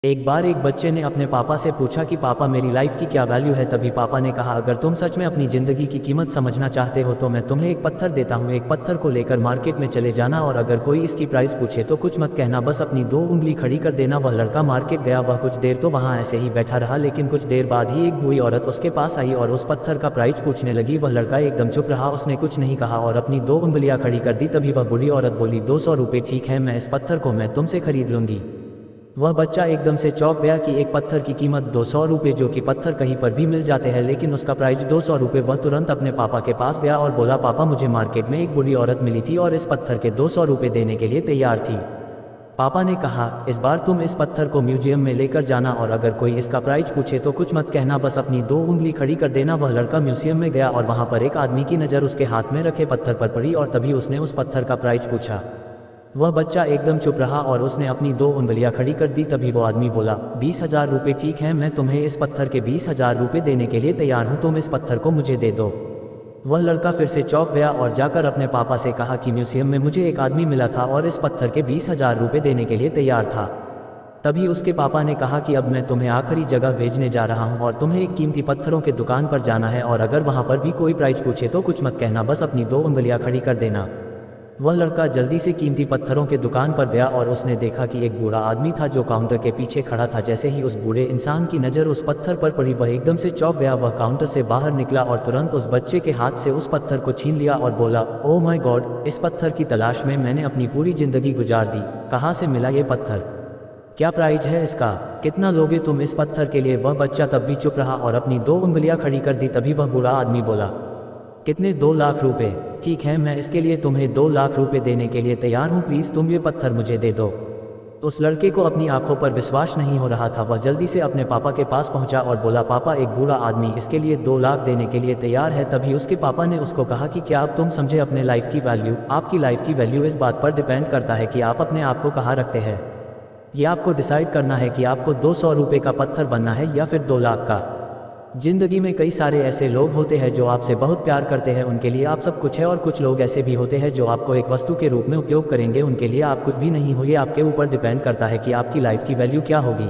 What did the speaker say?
एक बार एक बच्चे ने अपने पापा से पूछा कि पापा मेरी लाइफ की क्या वैल्यू है। तभी पापा ने कहा, अगर तुम सच में अपनी ज़िंदगी की कीमत समझना चाहते हो तो मैं तुम्हें एक पत्थर देता हूँ। एक पत्थर को लेकर मार्केट में चले जाना और अगर कोई इसकी प्राइस पूछे तो कुछ मत कहना, बस अपनी दो उंगली खड़ी कर देना। वह लड़का मार्केट गया। वह कुछ देर तो वहाँ ऐसे ही बैठा रहा, लेकिन कुछ देर बाद ही एक बूढ़ी औरत उसके पास आई और उस पत्थर का प्राइस पूछने लगी। वह लड़का एकदम चुप रहा, उसने कुछ नहीं कहा और अपनी दो उंगलियाँ खड़ी कर दी। तभी वह बूढ़ी औरत बोली, 200 रुपये ठीक है, मैं इस पत्थर को मैं तुमसे खरीद लूँगी। वह बच्चा एकदम से चौंक गया कि एक पत्थर की कीमत 200 रुपये, जो कि पत्थर कहीं पर भी मिल जाते हैं, लेकिन उसका प्राइस 200 रुपये। वह तुरंत अपने पापा के पास गया और बोला, पापा मुझे मार्केट में एक बूढ़ी औरत मिली थी और इस पत्थर के 200 रुपये देने के लिए तैयार थी। पापा ने कहा, इस बार तुम इस पत्थर को म्यूजियम में लेकर जाना और अगर कोई इसका प्राइस पूछे तो कुछ मत कहना, बस अपनी दो उंगली खड़ी कर देना। वह लड़का म्यूजियम में गया और वहाँ पर एक आदमी की नज़र उसके हाथ में रखे पत्थर पर पड़ी और तभी उसने उस पत्थर का प्राइस पूछा। वह बच्चा एकदम चुप रहा और उसने अपनी दो उंगलियां खड़ी कर दी। तभी वो आदमी बोला, 20,000 रुपये ठीक है, मैं तुम्हें इस पत्थर के 20,000 रुपये देने के लिए तैयार हूँ, तुम इस पत्थर को मुझे दे दो। वह लड़का फिर से चौंक गया और जाकर अपने पापा से कहा कि म्यूजियम में मुझे एक आदमी मिला था और इस पत्थर के 20,000 रुपये देने के लिए तैयार था। तभी उसके पापा ने कहा कि अब मैं तुम्हें आखिरी जगह भेजने जा रहा हूँ और तुम्हें एक कीमती पत्थरों के दुकान पर जाना है और अगर वहाँ पर भी कोई प्राइस पूछे तो कुछ मत कहना, बस अपनी दो उंगलियां खड़ी कर देना। वह लड़का जल्दी से कीमती पत्थरों के दुकान पर गया और उसने देखा कि एक बूढ़ा आदमी था जो काउंटर के पीछे खड़ा था। जैसे ही उस बूढ़े इंसान की नज़र उस पत्थर पर पड़ी, वह एकदम से चौंक गया। वह काउंटर से बाहर निकला और तुरंत उस बच्चे के हाथ से उस पत्थर को छीन लिया और बोला, ओह माय गॉड, इस पत्थर की तलाश में मैंने अपनी पूरी जिंदगी गुजार दी। कहाँ से मिला ये पत्थर? क्या प्राइस है इसका? कितना लोगे तुम इस पत्थर के लिए? वह बच्चा तब भी चुप रहा और अपनी दो उंगलियां खड़ी कर दी। तभी वह बूढ़ा आदमी बोला, कितने? 2 लाख रुपए ठीक है, मैं इसके लिए तुम्हें 2 लाख रुपए देने के लिए तैयार हूँ, प्लीज़ तुम ये पत्थर मुझे दे दो। उस लड़के को अपनी आंखों पर विश्वास नहीं हो रहा था। वह जल्दी से अपने पापा के पास पहुंचा और बोला, पापा एक बूढ़ा आदमी इसके लिए 2 लाख देने के लिए तैयार है। तभी उसके पापा ने उसको कहा कि क्या अब तुम समझे अपने लाइफ की वैल्यू? आपकी लाइफ की वैल्यू इस बात पर डिपेंड करता है कि आप अपने आप को कहाँ रखते हैं। ये आपको डिसाइड करना है कि आपको 200 रुपये का पत्थर बनना है या फिर 2 लाख का। जिंदगी में कई सारे ऐसे लोग होते हैं जो आपसे बहुत प्यार करते हैं, उनके लिए आप सब कुछ है, और कुछ लोग ऐसे भी होते हैं जो आपको एक वस्तु के रूप में उपयोग करेंगे, उनके लिए आप कुछ भी नहीं हो। ये आपके ऊपर डिपेंड करता है कि आपकी लाइफ की वैल्यू क्या होगी।